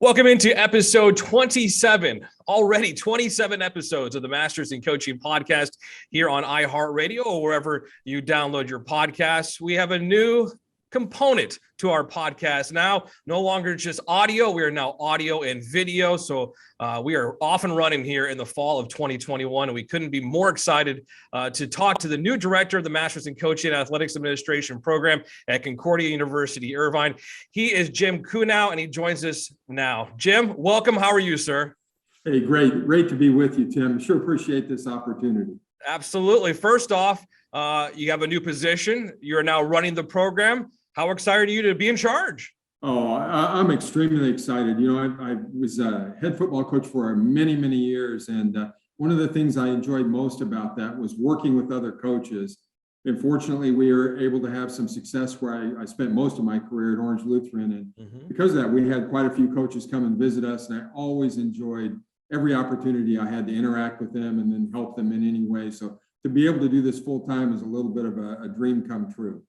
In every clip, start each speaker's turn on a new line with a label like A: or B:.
A: Welcome into episode 27, already 27 episodes of the Masters in Coaching podcast here on iHeartRadio or wherever you download your podcasts. We have a new component to our podcast now, no longer just audio. We are now audio and video. So we are off and running here in the fall of 2021. And we couldn't be more excited to talk to the new director of the Masters in Coaching and Athletics Administration program at Concordia University Irvine. He is Jim Kunau, and he joins us now. Jim, welcome. How are you, sir?
B: Hey, great to be with you, Tim. Sure appreciate this opportunity.
A: Absolutely. First off, you have a new position. You're now running the program. How excited are you to be in charge?
B: Oh, I'm extremely excited. You know, I was a head football coach for many years. And one of the things I enjoyed most about that was working with other coaches. And fortunately, we were able to have some success where I spent most of my career at Orange Lutheran. And because of that, we had quite a few coaches come and visit us. And I always enjoyed every opportunity I had to interact with them and then help them in any way. So to be able to do this full time is a little bit of a dream come true.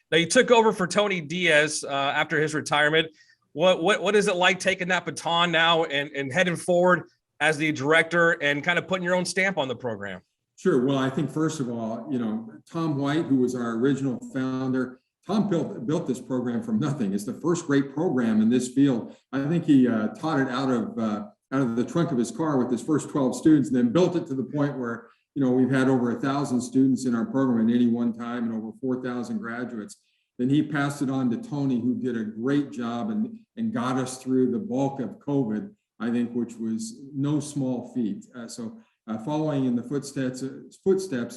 A: Now, you took over for Tony Diaz after his retirement. What is it like taking that baton now and heading forward as the director and kind of putting your own stamp on the program?
B: Sure. Well, I think first of all, you know, Tom White, who was our original founder, Tom built this program from nothing. It's the first great program in this field. I think he taught it out of the trunk of his car with his first 12 students, and then built it to the point where, you know, we've had over 1,000 students in our program at any one time and over 4,000 graduates. Then he passed it on to Tony, who did a great job and got us through the bulk of COVID, I think, which was no small feat. So following in the footsteps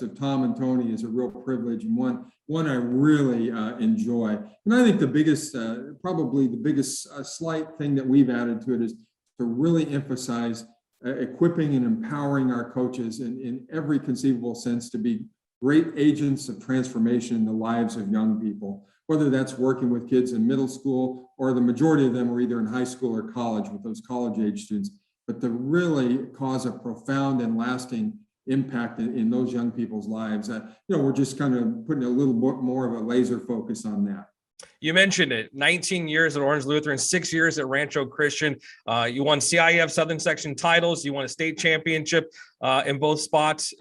B: of Tom and Tony is a real privilege, and one I really enjoy. And I think probably the biggest slight thing that we've added to it is to really emphasize equipping and empowering our coaches in every conceivable sense to be great agents of transformation in the lives of young people, whether that's working with kids in middle school or the majority of them are either in high school or college with those college age students, but to really cause a profound and lasting impact in those young people's lives. You know, we're just kind of putting a little bit more of a laser focus on that.
A: You mentioned it, 19 years at Orange Lutheran, 6 years at Rancho Christian. You won CIF Southern Section titles. You won a state championship in both spots.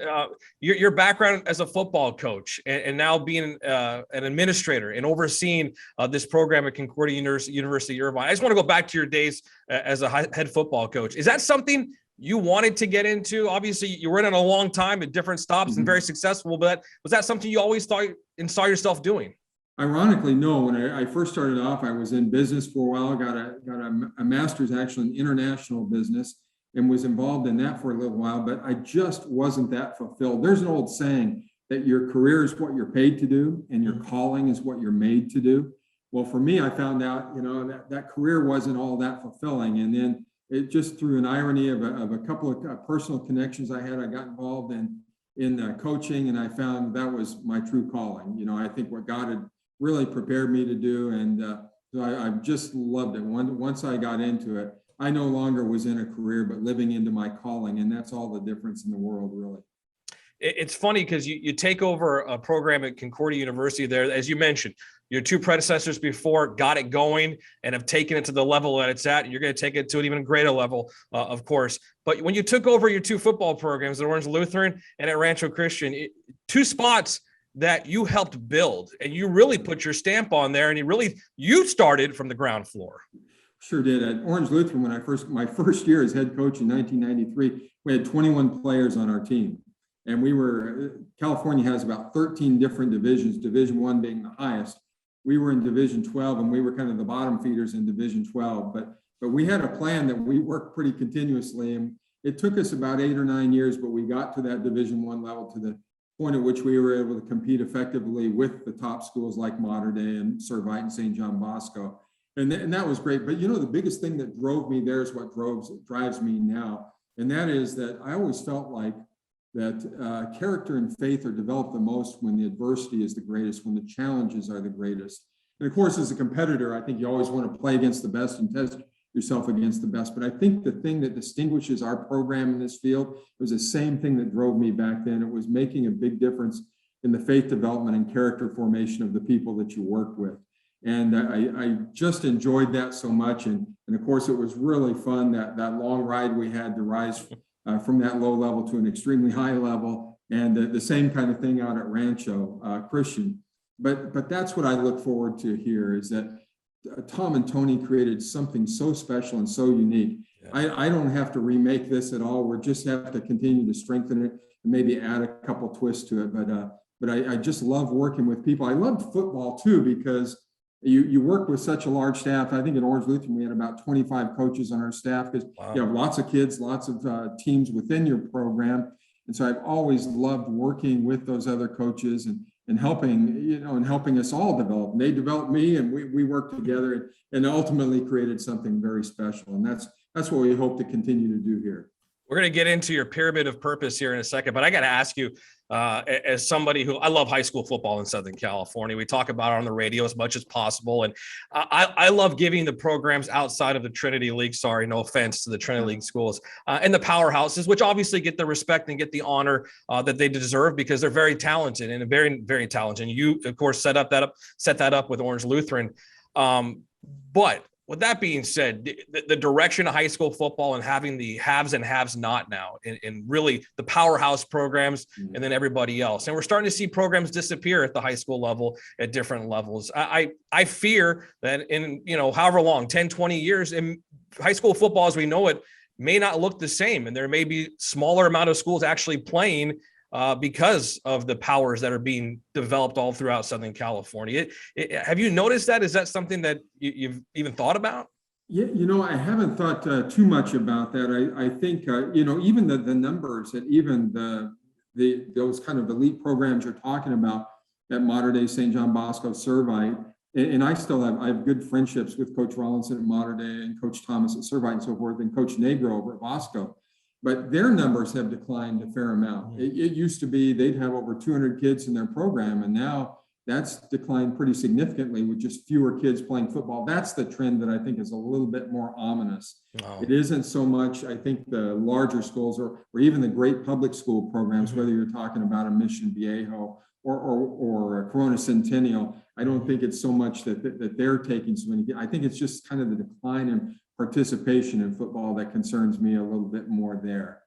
A: Your background as a football coach and now being an administrator and overseeing this program at Concordia University Irvine. I just want to go back to your days as a head football coach. Is that something you wanted to get into? Obviously, you were in it a long time at different stops and very successful, but was that something you always thought and saw yourself doing?
B: Ironically, no. When I first started off, I was in business for a while, got a master's actually in international business and was involved in that for a little while, but I just wasn't that fulfilled. There's an old saying that your career is what you're paid to do and your calling is what you're made to do. Well, for me, I found out, you know, that career wasn't all that fulfilling. And then it just through an irony of a couple of personal connections I had, I got involved in coaching, and I found that was my true calling. You know, I think what God had really prepared me to do. And so I just loved it. Once I got into it, I no longer was in a career, but living into my calling. And that's all the difference in the world, really.
A: It's funny because you take over a program at Concordia University there. As you mentioned, your two predecessors before got it going and have taken it to the level that it's at. And you're going to take it to an even greater level, of course. But when you took over your two football programs at Orange Lutheran and at Rancho Christian, two spots that you helped build and you really put your stamp on there, and you started from the ground floor.
B: Sure did. At Orange Lutheran, when my first year as head coach in 1993, we had 21 players on our team. And California has about 13 different divisions, Division I being the highest. We were in Division 12, and we were kind of the bottom feeders in Division 12. But we had a plan that we worked pretty continuously. And it took us about 8 or 9 years, but we got to that Division I level to the point at which we were able to compete effectively with the top schools like Mater Dei and Servite and St. John Bosco. And that was great. But, you know, the biggest thing that drove me there is what drives me now. And that is that I always felt like that character and faith are developed the most when the adversity is the greatest, when the challenges are the greatest. And of course, as a competitor, I think you always want to play against the best and test yourself against the best. But I think the thing that distinguishes our program in this field was the same thing that drove me back then. It was making a big difference in the faith development and character formation of the people that you work with. And I just enjoyed that so much. And of course, it was really fun, that long ride we had to rise from that low level to an extremely high level. And the same kind of thing out at Rancho Christian. But that's what I look forward to here, is that Tom and Tony created something so special and so unique. Yeah. I don't have to remake this at all. We just have to continue to strengthen it and maybe add a couple twists to it. But I just love working with people. I loved football too, because you work with such a large staff. I think at Orange Lutheran, we had about 25 coaches on our staff, because you have lots of kids, lots of teams within your program. And so I've always loved working with those other coaches and helping us all develop. And they developed me, and we worked together and ultimately created something very special. And that's what we hope to continue to do here.
A: We're going to get into your pyramid of purpose here in a second, but I got to ask you, as somebody who, I love high school football in Southern California. We talk about it on the radio as much as possible. And I love giving the programs outside of the Trinity League, sorry, no offense to the Trinity League schools, and the powerhouses, which obviously get the respect and get the honor that they deserve, because they're very talented and very, very talented. And you, of course, set that up with Orange Lutheran. But with that being said, the direction of high school football and having the haves and have not now, and really the powerhouse programs and then everybody else. And we're starting to see programs disappear at the high school level at different levels. I fear that in, however long, 10, 20 years, in high school football as we know it may not look the same. And there may be smaller amount of schools actually playing because of the powers that are being developed all throughout Southern California. Have you noticed that? Is that something that you've even thought about?
B: Yeah, I haven't thought too much about that. I think, even the numbers that even those kind of elite programs you're talking about at Mater Dei, St. John Bosco, Servite, and I have good friendships with Coach Rollinson at Mater Dei and Coach Thomas at Servite and so forth, and Coach Negro over at Bosco. But their numbers have declined a fair amount. It used to be they'd have over 200 kids in their program, and now that's declined pretty significantly with just fewer kids playing football. That's the trend that I think is a little bit more ominous. Oh. It isn't so much, I think, the larger schools or even the great public school programs, whether you're talking about a Mission Viejo or a Corona Centennial. I don't think it's so much that they're taking so many. I think it's just kind of the decline in participation in football that concerns me a little bit more there.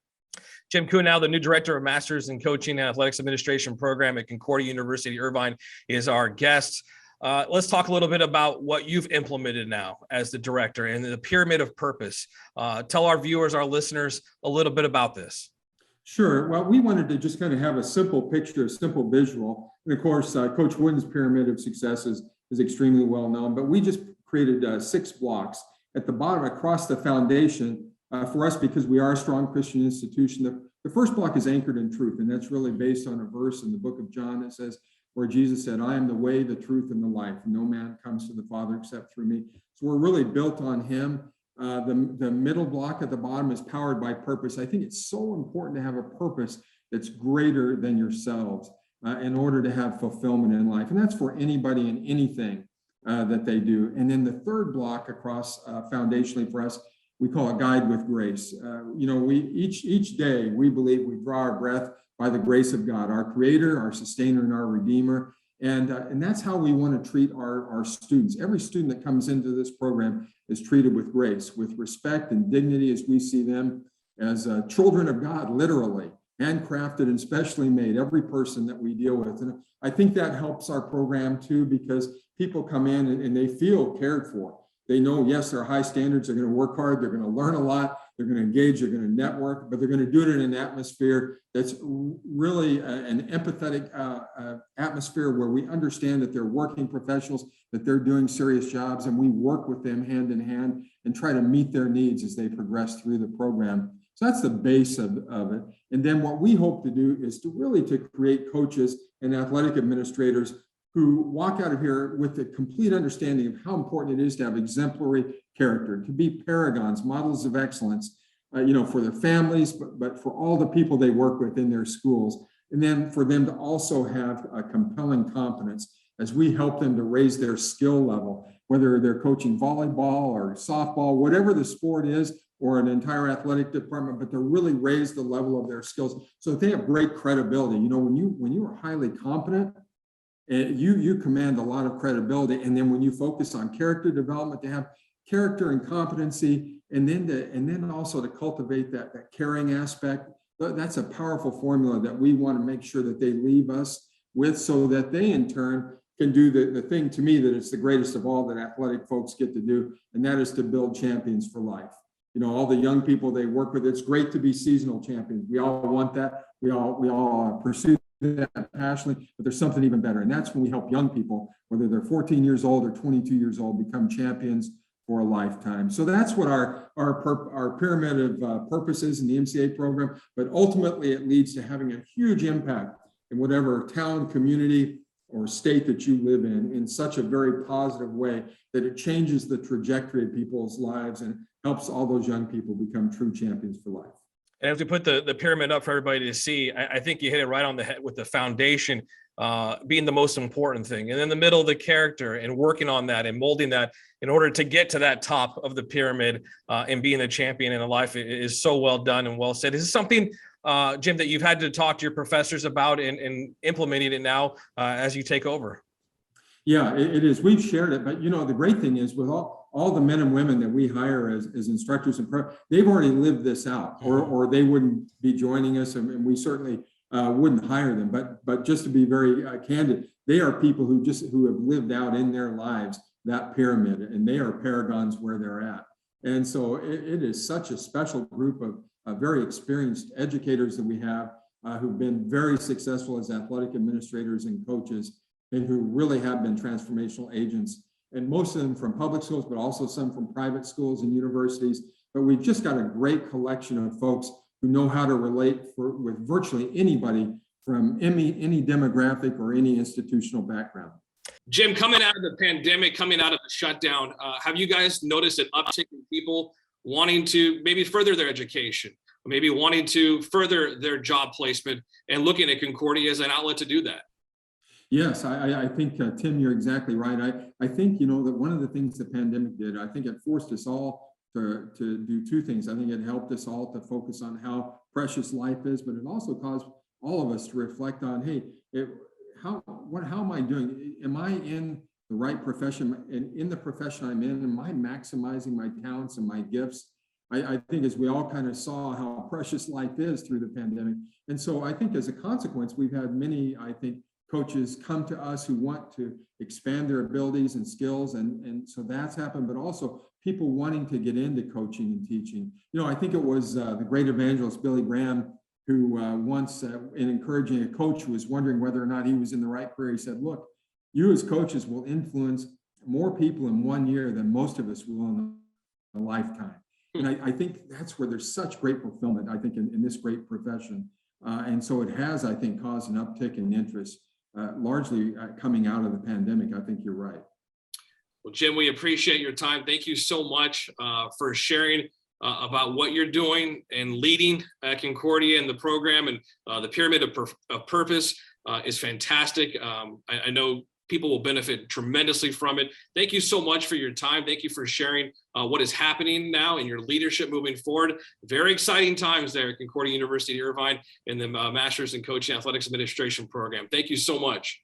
A: Jim Kunau, the new director of Masters in Coaching and Athletics Administration program at Concordia University Irvine, is our guest. Let's talk a little bit about what you've implemented now as the director and the pyramid of purpose. Tell our viewers, our listeners, a little bit about this.
B: Sure. Well, we wanted to just kind of have a simple picture, a simple visual. And of course, Coach Wooden's pyramid of success is extremely well known, but we just created 6 blocks. At the bottom, across the foundation, for us, because we are a strong Christian institution, the first block is anchored in truth, and that's really based on a verse in the book of John that says, where Jesus said, "I am the way, the truth, and the life. No man comes to the Father except through me." So we're really built on him. The middle block at the bottom is powered by purpose. I think it's so important to have a purpose that's greater than yourselves in order to have fulfillment in life, and that's for anybody and anything that they do. And then the third block across foundationally for us, we call a guide with grace. We each day we believe we draw our breath by the grace of God, our creator, our sustainer, and our redeemer. And that's how we want to treat our students. Every student that comes into this program is treated with grace, with respect and dignity, as we see them as children of God, literally, handcrafted and specially made, every person that we deal with. And I think that helps our program too, because people come in and they feel cared for. They know, yes, there are high standards. They're going to work hard. They're going to learn a lot. They're going to engage. They're going to network, but they're going to do it in an atmosphere that's really an empathetic atmosphere where we understand that they're working professionals, that they're doing serious jobs, and we work with them hand in hand and try to meet their needs as they progress through the program. So that's the base of it. And then what we hope to do is to create coaches and athletic administrators who walk out of here with a complete understanding of how important it is to have exemplary character, to be paragons, models of excellence, for their families, but for all the people they work with in their schools. And then for them to also have a compelling competence as we help them to raise their skill level, whether they're coaching volleyball or softball, whatever the sport is, or an entire athletic department, but to really raise the level of their skills so that they have great credibility. When you are highly competent, you command a lot of credibility. And then when you focus on character development, to have character and competency, and then also to cultivate that caring aspect, that's a powerful formula that we want to make sure that they leave us with, so that they in turn can do the thing, to me, that it's the greatest of all that athletic folks get to do, and that is to build champions for life. All the young people they work with, it's great to be seasonal champions. We all want that. We all pursue that passionately, but there's something even better. And that's when we help young people, whether they're 14 years old or 22 years old, become champions for a lifetime. So that's what our pyramid of purposes in the MCA program, but ultimately it leads to having a huge impact in whatever town, community, or state that you live in such a very positive way that it changes the trajectory of people's lives and helps all those young people become true champions for life.
A: And as we put the pyramid up for everybody to see, I think you hit it right on the head with the foundation being the most important thing. And then the middle, the character, and working on that and molding that in order to get to that top of the pyramid and being the champion in a life is so well done and well said. Is this something, Jim, that you've had to talk to your professors about and implementing it now as you take over?
B: Yeah, it is. We've shared it, but the great thing is with all the men and women that we hire as instructors and they've already lived this out, or they wouldn't be joining us, and we certainly wouldn't hire them. But just to be very candid, they are people who have lived out in their lives that pyramid, and they are paragons where they're at. And so it is such a special group of very experienced educators that we have who've been very successful as athletic administrators and coaches, and who really have been transformational agents, and most of them from public schools, but also some from private schools and universities. But we've just got a great collection of folks who know how to relate with virtually anybody from any demographic or any institutional background.
A: Jim, coming out of the pandemic, coming out of the shutdown, have you guys noticed an uptick in people wanting to maybe further their education, or maybe wanting to further their job placement and looking at Concordia as an outlet to do that?
B: Yes, I think, Tim, you're exactly right. I think, that one of the things the pandemic did, I think it forced us all to do two things. I think it helped us all to focus on how precious life is, but it also caused all of us to reflect on, hey, how am I doing? Am I in the right profession? And in the profession I'm in, am I maximizing my talents and my gifts? I think as we all kind of saw how precious life is through the pandemic. And so I think as a consequence, we've had many, coaches come to us who want to expand their abilities and skills. And so that's happened, but also people wanting to get into coaching and teaching. I think it was the great evangelist, Billy Graham, who once in encouraging a coach who was wondering whether or not he was in the right career, he said, look, you as coaches will influence more people in 1 year than most of us will in a lifetime. And I think that's where there's such great fulfillment, I think, in this great profession. And so it has, I think, caused an uptick in interest. Largely coming out of the pandemic. I think you're right.
A: Well, Jim, we appreciate your time. Thank you so much for sharing about what you're doing and leading at Concordia and the program, and the pyramid of purpose is fantastic. I know people will benefit tremendously from it. Thank you so much for your time. Thank you for sharing what is happening now and your leadership moving forward. Very exciting times there at Concordia University Irvine in the Masters in Coaching Athletics Administration program. Thank you so much.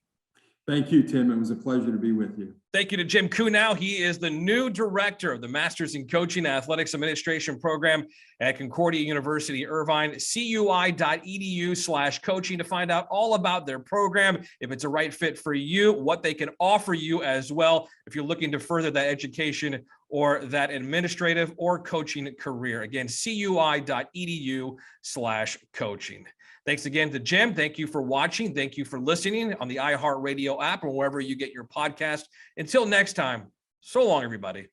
B: Thank you, Tim. It was a pleasure to be with you.
A: Thank you to Jim Kunau. He is the new director of the Masters in Coaching Athletics Administration program at Concordia University Irvine. CUI.edu/coaching to find out all about their program, if it's a right fit for you, what they can offer you as well, if you're looking to further that education or that administrative or coaching career. Again, CUI.edu/coaching. Thanks again to Jim. Thank you for watching. Thank you for listening on the iHeartRadio app or wherever you get your podcast. Until next time, so long, everybody.